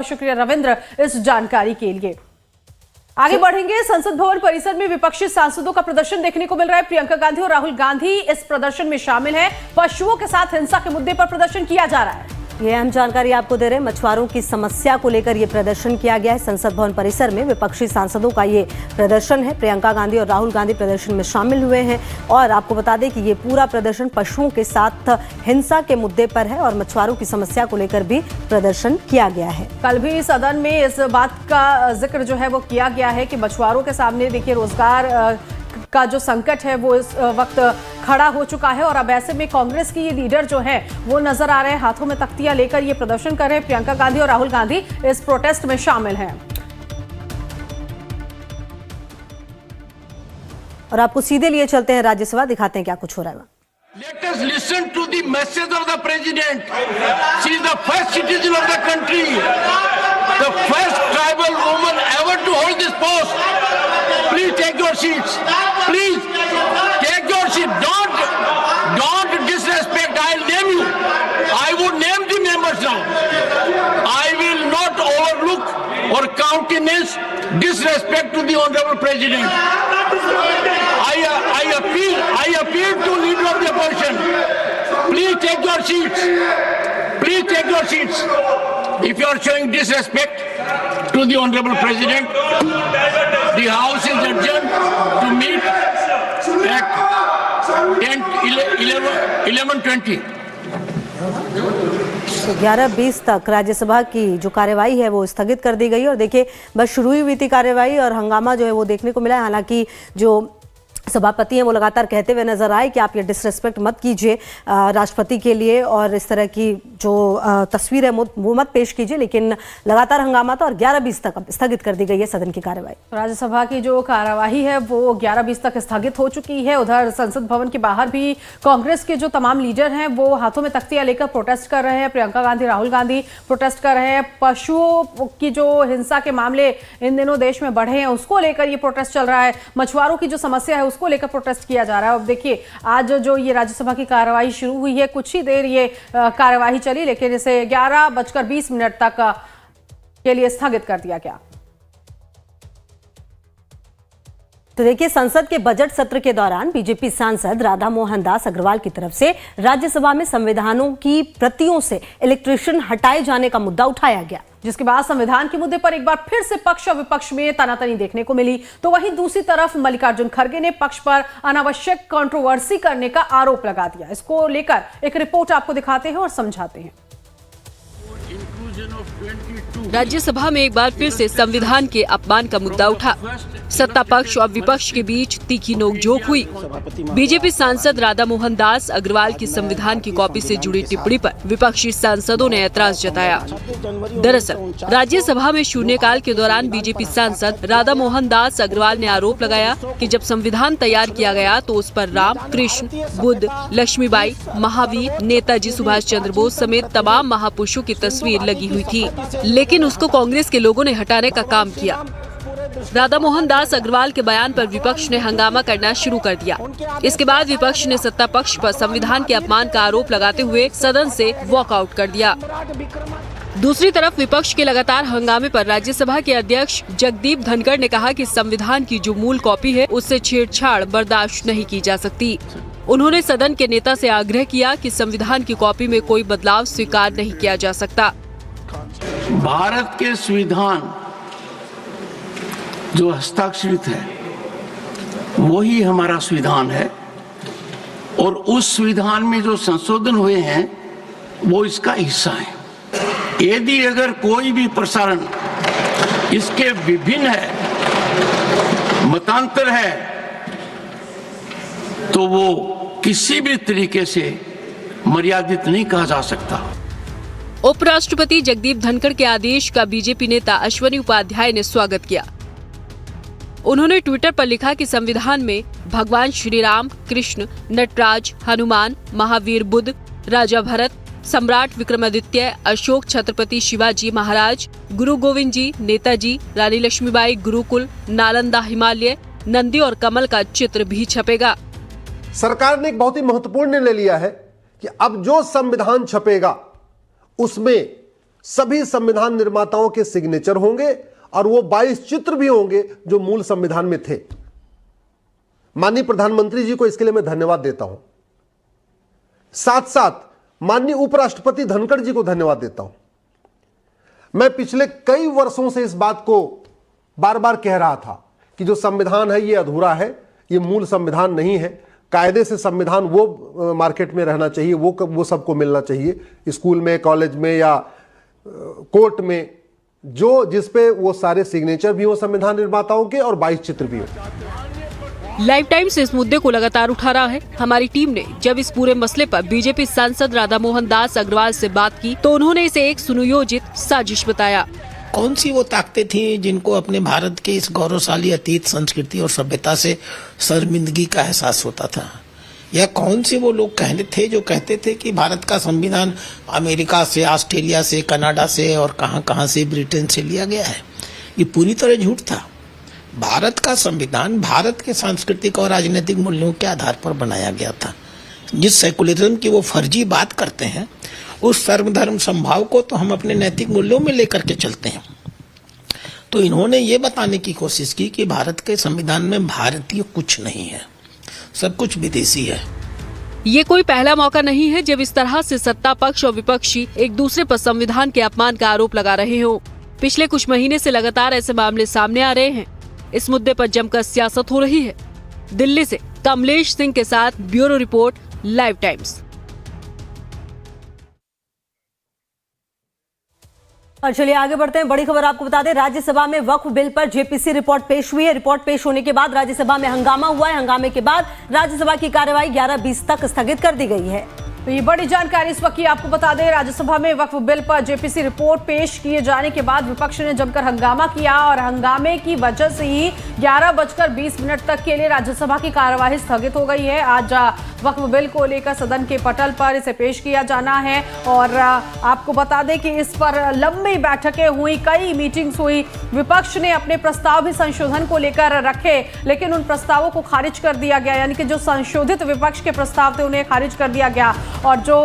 शुक्रिया रविंद्र इस जानकारी के लिए। आगे बढ़ेंगे। संसद भवन परिसर में विपक्षी सांसदों का प्रदर्शन देखने को मिल रहा है। प्रियंका गांधी और राहुल गांधी इस प्रदर्शन में शामिल हैं। पशुओं के साथ हिंसा के मुद्दे पर प्रदर्शन किया जा रहा है। ये अहम जानकारी आपको दे रहे हैं। मछुआरों की समस्या को लेकर ये प्रदर्शन किया गया है। संसद भवन परिसर में विपक्षी सांसदों का ये प्रदर्शन है। प्रियंका गांधी और राहुल गांधी प्रदर्शन में शामिल हुए हैं और आपको बता दें कि ये पूरा प्रदर्शन पशुओं के साथ हिंसा के मुद्दे पर है और मछुआरों की समस्या को लेकर भी प्रदर्शन किया गया है। कल भी सदन में इस बात का जिक्र जो है वो किया गया है कि मछुआरों के सामने देखिए रोजगार का जो संकट है वो इस वक्त खड़ा हो चुका है और अब ऐसे में कांग्रेस की ये लीडर जो है वो नजर आ रहे हैं, हाथों में तख्तियां लेकर ये प्रदर्शन कर रहे हैं। प्रियंका गांधी और राहुल गांधी इस प्रोटेस्ट में शामिल हैं। और आपको सीधे लिए चलते हैं राज्यसभा, दिखाते हैं क्या कुछ हो रहा है। Let us listen to the message of the president. She is the first citizen of the country, the first tribal woman ever to hold this post. Please take your seats. Please take your seat. Don't disrespect. I'll name you. I would name the members now. I will not overlook or countenance disrespect to the honorable president. I appeal to leader of the opposition. Please take your seats. Please take your seats. If you are showing disrespect to the honorable president, the house is adjourned to meet at 11:20. 11:20 तक राज्यसभा की जो कार्यवाही है वो स्थगित कर दी गई और देखिए बस शुरू ही हुई थी कार्यवाही और हंगामा जो है वो देखने को मिला है। हालांकि जो सभापति हैं वो लगातार कहते हुए नजर आए कि आप ये डिसरेस्पेक्ट मत कीजिए राष्ट्रपति के लिए और इस तरह की जो तस्वीर है वो मत पेश कीजिए, लेकिन लगातार हंगामा था और 11:20 तक अब स्थगित कर दी गई है सदन की कार्यवाही। राज्यसभा की जो कार्यवाही है वो 11:20 तक स्थगित हो चुकी है। उधर संसद भवन के बाहर भी कांग्रेस के जो तमाम लीडर हैं वो हाथों में तख्तियां लेकर प्रोटेस्ट कर रहे हैं। प्रियंका गांधी, राहुल गांधी प्रोटेस्ट कर रहे हैं। पशुओं की जो हिंसा के मामले इन दिनों देश में बढ़े हैं उसको लेकर ये प्रोटेस्ट चल रहा है। मछुआरों की जो समस्या है को लेकर प्रोटेस्ट किया जा रहा है। अब देखिए आज जो ये राज्यसभा की कार्यवाही शुरू हुई है, कुछ ही देर ये कार्यवाही चली, लेकिन इसे 11:20 तक के लिए स्थगित कर दिया गया। तो देखिए संसद के बजट सत्र के दौरान बीजेपी सांसद राधा मोहन दास अग्रवाल की तरफ से राज्यसभा में संविधानों की प्रतियों से इलेक्ट्रिशियन हटाए जाने का मुद्दा उठाया गया, जिसके बाद संविधान के मुद्दे पर एक बार फिर से पक्ष और विपक्ष में तनातनी देखने को मिली। तो वहीं दूसरी तरफ मल्लिकार्जुन खड़गे ने पक्ष पर अनावश्यक कंट्रोवर्सी करने का आरोप लगा दिया। इसको लेकर एक रिपोर्ट आपको दिखाते हैं और समझाते हैं। राज्यसभा में एक बार फिर से संविधान के अपमान का मुद्दा उठा। सत्ता पक्ष और विपक्ष के बीच तीखी नोकझोंक हुई। बीजेपी सांसद राधा मोहन दास अग्रवाल की संविधान की कॉपी से जुड़ी टिप्पणी पर विपक्षी सांसदों ने ऐतराज जताया। दरअसल राज्यसभा में शून्यकाल के दौरान बीजेपी सांसद राधा मोहन दास अग्रवाल ने आरोप लगाया कि जब संविधान तैयार किया गया तो उस पर राम, कृष्ण, बुद्ध, लक्ष्मीबाई, महावीर, नेताजी सुभाष चंद्र बोस समेत तमाम महापुरुषों की तस्वीर लगी हुई थी, लेकिन उसको कांग्रेस के लोगों ने हटाने का काम किया। राधा मोहन दास अग्रवाल के बयान पर विपक्ष ने हंगामा करना शुरू कर दिया। इसके बाद विपक्ष ने सत्ता पक्ष पर संविधान के अपमान का आरोप लगाते हुए सदन से वॉकआउट कर दिया। दूसरी तरफ विपक्ष के लगातार हंगामे पर राज्यसभा के अध्यक्ष जगदीप धनखड़ ने कहा कि संविधान की जो मूल कॉपी है उससे छेड़छाड़ बर्दाश्त नहीं की जा सकती। उन्होंने सदन के नेता से आग्रह किया कि संविधान की कॉपी में कोई बदलाव स्वीकार नहीं किया जा सकता। भारत के संविधान जो हस्ताक्षरित है वही हमारा संविधान है और उस संविधान में जो संशोधन हुए हैं वो इसका हिस्सा है। यदि अगर कोई भी प्रसारण इसके विभिन्न है, मतांतर है, तो वो किसी भी तरीके से मर्यादित नहीं कहा जा सकता। उपराष्ट्रपति जगदीप धनखड़ के आदेश का बीजेपी नेता अश्वनी उपाध्याय ने स्वागत किया। उन्होंने ट्विटर पर लिखा कि संविधान में भगवान श्री राम, कृष्ण, नटराज, हनुमान, महावीर बुद्ध, राजा भरत, सम्राट विक्रमादित्य, अशोक, छत्रपति शिवाजी महाराज, गुरु गोविंद जी, नेताजी, रानी लक्ष्मीबाई, गुरुकुल, नालंदा, हिमालय, नंदी और कमल का चित्र भी छपेगा। सरकार ने एक बहुत ही महत्वपूर्ण निर्णय लिया है कि अब जो संविधान छपेगा उसमें सभी संविधान निर्माताओं के सिग्नेचर होंगे और वो 22 चित्र भी होंगे जो मूल संविधान में थे। माननीय प्रधानमंत्री जी को इसके लिए मैं धन्यवाद देता हूं। साथ साथ माननीय उपराष्ट्रपति धनखड़ जी को धन्यवाद देता हूं। मैं पिछले कई वर्षों से इस बात को बार बार कह रहा था कि जो संविधान है ये अधूरा है, ये मूल संविधान नहीं है। कायदे से संविधान वो मार्केट में रहना चाहिए, वो सबको मिलना चाहिए, स्कूल में, कॉलेज में या कोर्ट में, जो जिसपे वो सारे सिग्नेचर भी हो संविधान निर्माताओं के और 22 चित्र भी हो। लाइफ टाइम्स इस मुद्दे को लगातार उठा रहा है। हमारी टीम ने जब इस पूरे मसले पर बीजेपी सांसद राधा मोहन दास अग्रवाल से बात की तो उन्होंने इसे एक सुनियोजित साजिश बताया। कौन सी वो ताकतें थी जिनको अपने भारत के इस गौरवशाली अतीत संस्कृति और सभ्यता से शर्मिंदगी का एहसास होता था? या कौन से वो लोग थे जो कहते थे कि भारत का संविधान अमेरिका से, ऑस्ट्रेलिया से, कनाडा से और कहां से, ब्रिटेन से लिया गया है? ये पूरी तरह झूठ था। भारत का संविधान भारत के सांस्कृतिक और राजनीतिक मूल्यों के आधार पर बनाया गया था। जिस सेकुलरिज्म की वो फर्जी बात करते हैं, उस सर्वधर्म संभाव को तो हम अपने नैतिक मूल्यों में लेकर के चलते हैं। तो इन्होंने ये बताने की कोशिश की कि भारत के संविधान में भारतीय कुछ नहीं है, सब कुछ विदेशी है। ये कोई पहला मौका नहीं है जब इस तरह से सत्ता पक्ष और विपक्षी एक दूसरे पर संविधान के अपमान का आरोप लगा रहे हो। पिछले कुछ महीने से लगातार ऐसे मामले सामने आ रहे हैं। इस मुद्दे पर जमकर सियासत हो रही है। दिल्ली से कमलेश सिंह के साथ ब्यूरो रिपोर्ट, लाइव टाइम्स। और चलिए आगे बढ़ते हैं। बड़ी खबर आपको बता दें, राज्यसभा में वक्फ बिल पर जेपीसी रिपोर्ट पेश हुई है। रिपोर्ट पेश होने के बाद राज्यसभा में हंगामा हुआ है। हंगामे के बाद राज्यसभा की कार्यवाही 11:20 तक स्थगित कर दी गई है। तो ये बड़ी जानकारी इस वक्त की आपको बता दें, राज्यसभा में वक्फ बिल पर जेपीसी रिपोर्ट पेश किए जाने के बाद विपक्ष ने जमकर हंगामा किया और हंगामे की वजह से ही 11:20 तक के लिए राज्यसभा की कार्यवाही स्थगित हो गई है। आज वक्फ बिल को लेकर सदन के पटल पर इसे पेश किया जाना है और आपको बता दें कि इस पर लंबी बैठकें हुई, कई मीटिंग्स हुई। विपक्ष ने अपने प्रस्ताव भी संशोधन को लेकर रखे, लेकिन उन प्रस्तावों को खारिज कर दिया गया। यानी कि जो संशोधित विपक्ष के प्रस्ताव थे उन्हें खारिज कर दिया गया और जो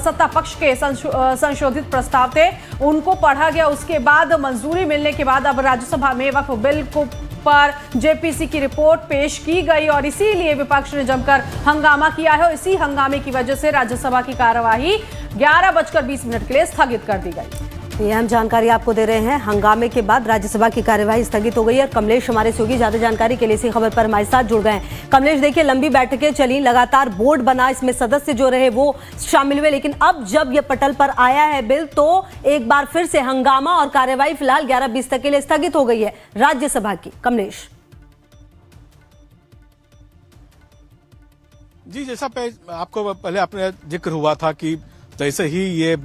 सत्ता पक्ष के संशोधित प्रस्ताव थे उनको पढ़ा गया। उसके बाद मंजूरी मिलने के बाद अब राज्यसभा में वक्फ बिल को पर जेपीसी की रिपोर्ट पेश की गई और इसीलिए विपक्ष ने जमकर हंगामा किया है और इसी हंगामे की वजह से राज्यसभा की कार्यवाही 11:20 के लिए स्थगित कर दी गई। ये अहम जानकारी आपको दे रहे हैं। हंगामे के बाद राज्यसभा की कार्यवाही स्थगित हो गई है और कमलेश हमारे सहयोगी ज्यादा जानकारी के लिए इसी खबर पर हमारे साथ जुड़ गए हैं। कमलेश, देखिए लंबी बैठकें चली, लगातार बोर्ड बना, इसमें सदस्य जो रहे वो शामिल हुए, लेकिन अब जब ये पटल पर आया है बिल तो एक बार फिर से हंगामा और कार्यवाही फिलहाल 11:20 तक के लिए स्थगित हो गई है राज्यसभा की। कमलेश जी, जैसा आपको पहले अपने जिक्र हुआ था कि जैसे ही ये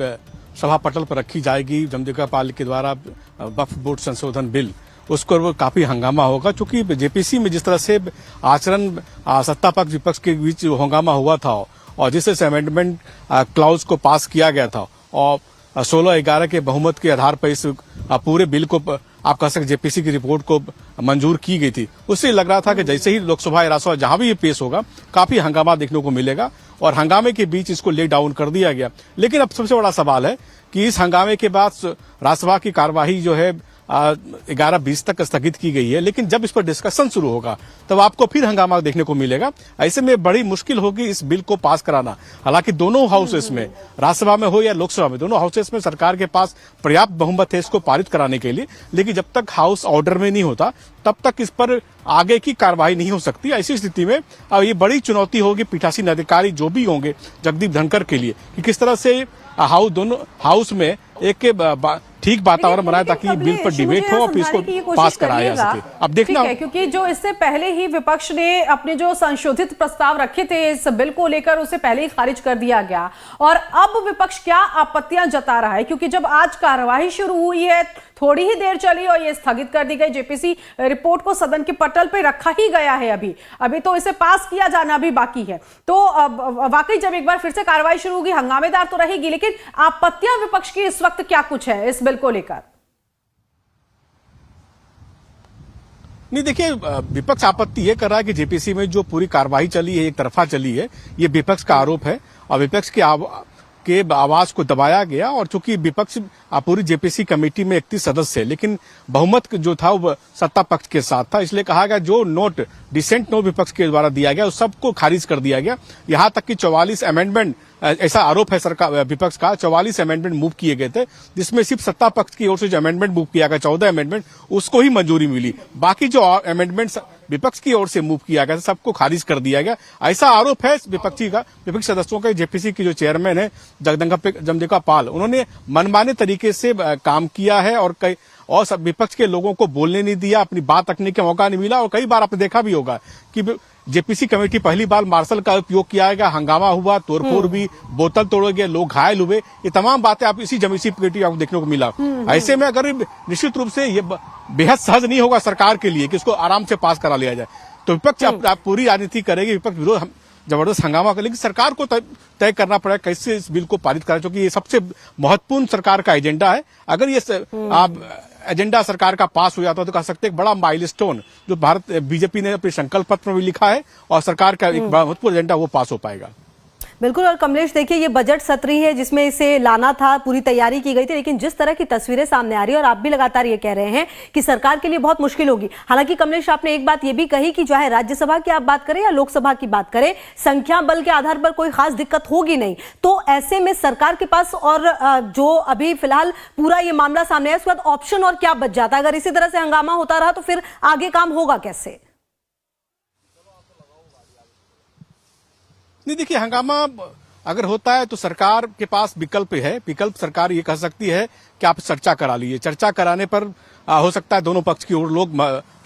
सभा पटल पर रखी जाएगी जमजगा पाल के द्वारा वक्फ बोर्ड संशोधन बिल, उसको वो काफी हंगामा होगा। चूंकि जेपीसी में जिस तरह से आचरण सत्ता पक्ष विपक्ष के बीच हंगामा हुआ था और जिससे अमेंडमेंट क्लाउज को पास किया गया था और 16-11 के बहुमत के आधार पर इस पूरे बिल को आप कह सकते जेपीसी की रिपोर्ट को मंजूर की गई थी, उससे लग रहा था कि जैसे ही लोकसभा या राज्यसभा जहां भी ये पेश होगा काफी हंगामा देखने को मिलेगा और हंगामे के बीच इसको ले डाउन कर दिया गया। लेकिन अब सबसे बड़ा सवाल है कि इस हंगामे के बाद राज्यसभा की कार्यवाही जो है 11:20 तक स्थगित की गई है, लेकिन जब इस पर डिस्कशन शुरू होगा तब आपको फिर हंगामा देखने को मिलेगा। ऐसे में बड़ी मुश्किल होगी इस बिल को पास कराना। हालांकि दोनों हाउसेस में, राज्यसभा में हो या लोकसभा में, दोनों हाउसेस में सरकार के पास पर्याप्त बहुमत है इसको पारित कराने के लिए, लेकिन जब तक हाउस ऑर्डर में नहीं होता तब तक इस पर आगे की कार्रवाई नहीं हो सकती। ऐसी स्थिति में अब ये बड़ी चुनौती होगी पीठासीन अधिकारी जो भी होंगे जगदीप धनखड़ के लिए कि किस तरह से दोनों हाउस में एक ठीक वातावरण बनाए ताकि बिल पर डिबेट हो और फिर इसको पास कराया जा सके। अब देखना है, क्योंकि जो इससे पहले ही विपक्ष ने अपने जो संशोधित प्रस्ताव रखे थे इस बिल को लेकर उसे पहले ही खारिज कर दिया गया और अब विपक्ष क्या आपत्तियां जता रहा है, क्योंकि जब आज कार्यवाही शुरू हुई है थोड़ी ही देर चली और ये स्थगित कर दी गई। जेपीसी रिपोर्ट को सदन के पटल पे रखा ही गया है, अभी तो इसे पास किया जाना भी बाकी है। तो वाकई जब एक बार फिर से कार्रवाई शुरू होगी हंगामेदार तो रहेगी, लेकिन आपत्तियां विपक्ष की इस वक्त क्या कुछ है इस बिल को लेकर? नहीं, देखिए विपक्ष आपत्ति ये कर रहा है कि जेपीसी में जो पूरी कार्रवाई चली है एक तरफा चली है, ये विपक्ष का आरोप है और विपक्ष के के आवाज को दबाया गया। और चूंकि विपक्ष पूरी जेपीसी कमेटी में 31 सदस्य है, लेकिन बहुमत जो था वो सत्ता पक्ष के साथ था, इसलिए कहा गया जो नोट डिसेंट नोट विपक्ष के द्वारा दिया गया उस सबको खारिज कर दिया गया। यहां तक कि 44 अमेंडमेंट, ऐसा आरोप है सरकार विपक्ष का, 44 अमेंडमेंट मूव किए गए थे, जिसमें सिर्फ सत्ता पक्ष की ओर से जो अमेंडमेंट मूव किया गया 14 अमेंडमेंट, उसको ही मंजूरी मिली। बाकी जो अमेंडमेंट्स विपक्ष की ओर से मूव किया गया सबको खारिज कर दिया गया। ऐसा आरोप है विपक्षी सदस्यों का। जेपीसी की जो चेयरमैन है जमदेका पाल, उन्होंने मनमाने तरीके से काम किया है और सब विपक्ष के लोगों को बोलने नहीं दिया, अपनी बात रखने का मौका नहीं मिला। और कई बार आपने देखा भी होगा कि जेपीसी कमेटी पहली बार मार्शल का उपयोग किया गया, हंगामा हुआ, तोड़फोड़ भी, बोतल तोड़े गए, लोग घायल हुए। ये तमाम बातें आप इसी जेपीसी कमेटी आपको देखने को मिला। ऐसे में अगर निश्चित रूप से ये बेहद सहज नहीं होगा सरकार के लिए कि इसको आराम से पास करा लिया जाए, तो विपक्ष आप पूरी राजनीति करेगी, विपक्ष विरोध जबरदस्त हंगामा कर, लेकिन सरकार को तय करना पड़ेगा कैसे इस बिल को पारित करें, क्योंकि ये सबसे महत्वपूर्ण सरकार का एजेंडा है। अगर ये एजेंडा सरकार का पास हो जाता है तो कह सकते हैं एक बड़ा माइलस्टोन जो भारत बीजेपी ने अपने संकल्प पत्र में भी लिखा है, और सरकार का एक बड़ा महत्वपूर्ण एजेंडा वो पास हो पाएगा। बिल्कुल। और कमलेश देखिए, ये बजट सत्र ही है जिसमें इसे लाना था, पूरी तैयारी की गई थी, लेकिन जिस तरह की तस्वीरें सामने आ रही है और आप भी लगातार ये कह रहे हैं कि सरकार के लिए बहुत मुश्किल होगी। हालांकि कमलेश, आपने एक बात ये भी कही कि चाहे राज्यसभा की आप बात करें या लोकसभा की बात करें, संख्या बल के आधार पर कोई खास दिक्कत होगी नहीं। तो ऐसे में सरकार के पास और जो अभी फिलहाल पूरा ये मामला सामने है, उसके बाद ऑप्शन और क्या बच जाता है? अगर इसी तरह से हंगामा होता रहा तो फिर आगे काम होगा कैसे? नहीं, देखिए, हंगामा अगर होता है तो सरकार के पास विकल्प है। विकल्प सरकार ये कह सकती है कि आप चर्चा करा लीजिए। चर्चा कराने पर हो सकता है दोनों पक्ष की ओर लोग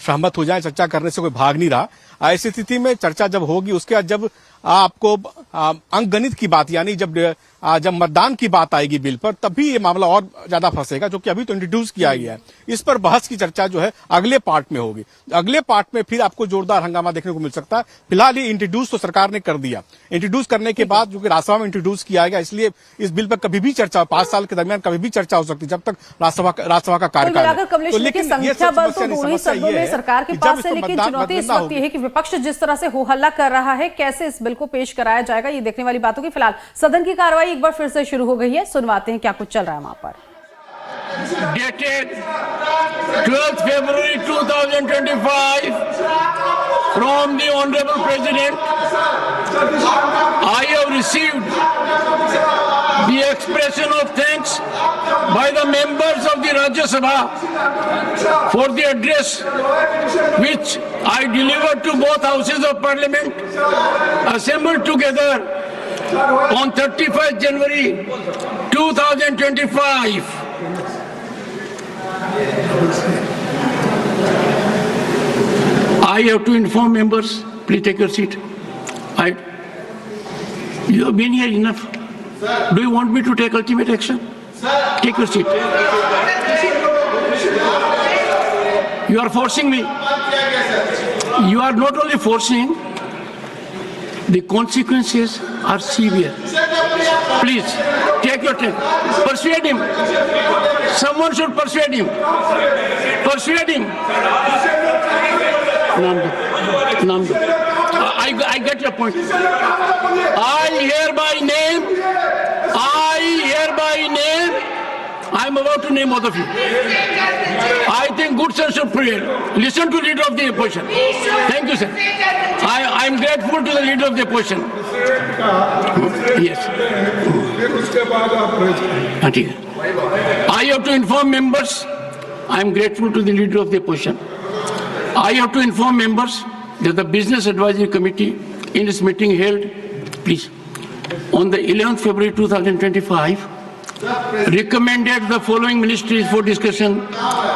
सहमत हो जाएं, चर्चा करने से कोई भाग नहीं रहा। ऐसी स्थिति में चर्चा जब होगी, उसके बाद जब आपको अंकगणित की बात, यानी जब मतदान की बात आएगी बिल पर, तभी ये मामला और ज्यादा फंसेगा, जो कि अभी तो इंट्रोड्यूस किया गया है। इस पर बहस की चर्चा जो है अगले पार्ट में होगी। अगले पार्ट में फिर आपको जोरदार हंगामा देखने को मिल सकता है। फिलहाल ये इंट्रोड्यूस तो सरकार ने कर दिया। इंट्रोड्यूस करने के बाद जो कि राज्यसभा में इंट्रोड्यूस किया गया, इसलिए इस बिल पर कभी भी चर्चा 5 साल के दरमियान कभी भी चर्चा हो सकती है, जब तक राज्यसभा का कार्यकाल है। लेकिन संख्या बल तो दोनों ही सदनों में सरकार के पास है, लेकिन चुनौती इस वक्त ये है कि विपक्ष जिस तरह से हो हल्ला कर रहा है, कैसे इस बिल को पेश कराया जाएगा, ये देखने वाली बात होगी। फिलहाल सदन की कार्रवाई एक बार फिर से शुरू हो गई है, सुनवाते हैं क्या कुछ चल रहा है वहां पर। Dated 12th February 2025 from the Honorable President, I have received the expression of thanks by the members of the Rajya Sabha for the address which I delivered to both houses of Parliament assembled together on 31st January 2025. I have to inform members, please take your seat. You have been here enough. Do you want me to take ultimate action? Take your seat. You are forcing me. You are not only forcing, the consequences are severe. Please, take your time. Persuade him. Someone should persuade him. Persuade him. Namdo. I get your point. I hereby name, I'm about to name all of you. I think good sense should prevail. Listen to leader of the opposition. Thank you, sir. I'm grateful to the leader of the opposition. Yes. I have to inform members, I'm grateful to the leader of the opposition. I have to inform members that the Business Advisory Committee in its meeting held, please, on the 11th February 2025, recommended the following ministries for discussion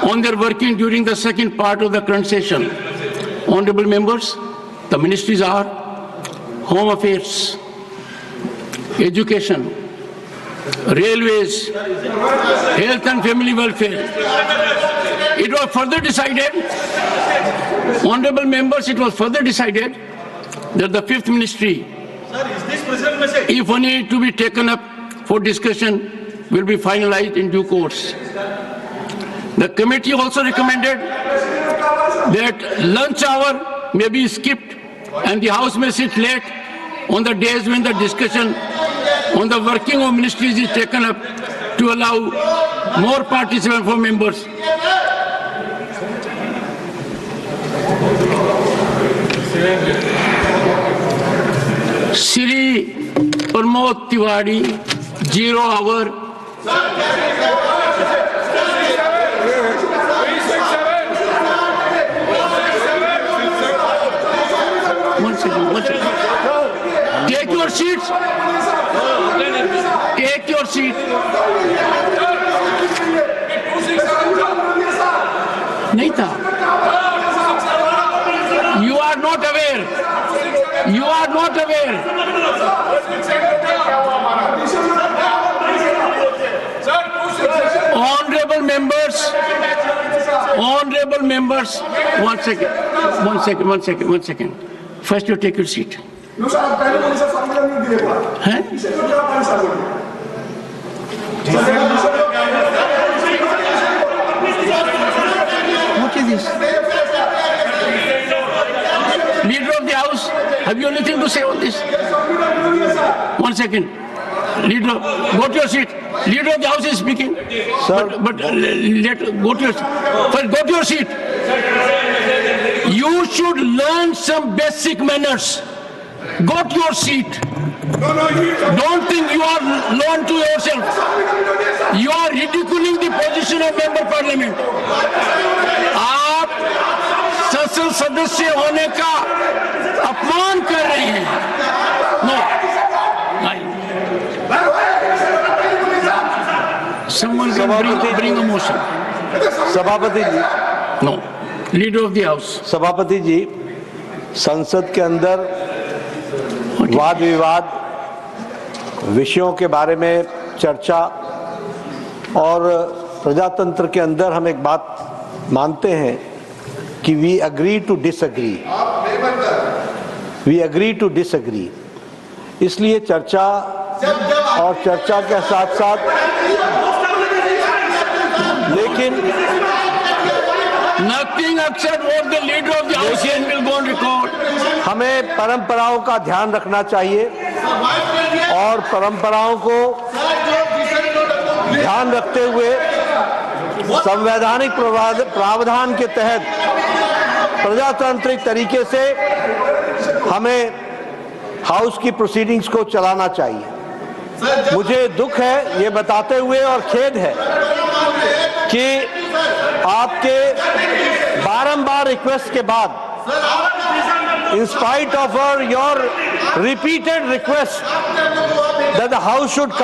on their working during the second part of the current session. Honorable members, the ministries are Home Affairs, Education, Railways, Health and Family Welfare. It was further decided, honorable members, it was further decided that the fifth ministry, if any to be taken up for discussion, will be finalized in due course. The committee also recommended that lunch hour may be skipped and the House may sit late on the days when the discussion on the working of ministries is taken up to allow more participation for members. Shri Pramod Tiwari, 0 hour. One second. Take your seats. Take your seat. नहीं था. You are not aware. You are not aware. Honorable members, one second. First you take your seat. हैं? What is this? Leader of the House, have you anything to say on this? 1 second. Leader, go to your seat. Leader of the House is speaking. Sir, but go to your seat. First, go to your seat. You should learn some basic manners. Go to your seat. Don't think you are alone to yourself. You are ridiculing the position of member parliament. आप संसद सदस्य होने का अपमान कर रहे हैं. No. Someone can bring a motion. सभापति जी. No. Leader of the House. सभापति जी, संसद के अंदर वाद विवाद, विषयों के बारे में चर्चा और प्रजातंत्र के अंदर हम एक बात मानते हैं कि वी अग्री टू डिसएग्री. इसलिए चर्चा और चर्चा के साथ साथ लेकिन Nothing except what the leader of the House will go on record. हमें परंपराओं का ध्यान रखना चाहिए और परंपराओं को ध्यान रखते हुए संवैधानिक प्रावधान के तहत प्रजातांत्रिक तरीके से हमें हाउस की प्रोसीडिंग्स को चलाना चाहिए. मुझे दुख है ये बताते हुए और खेद है कि आपके बारंबार रिक्वेस्ट के बाद, in spite of your repeated request that the house should come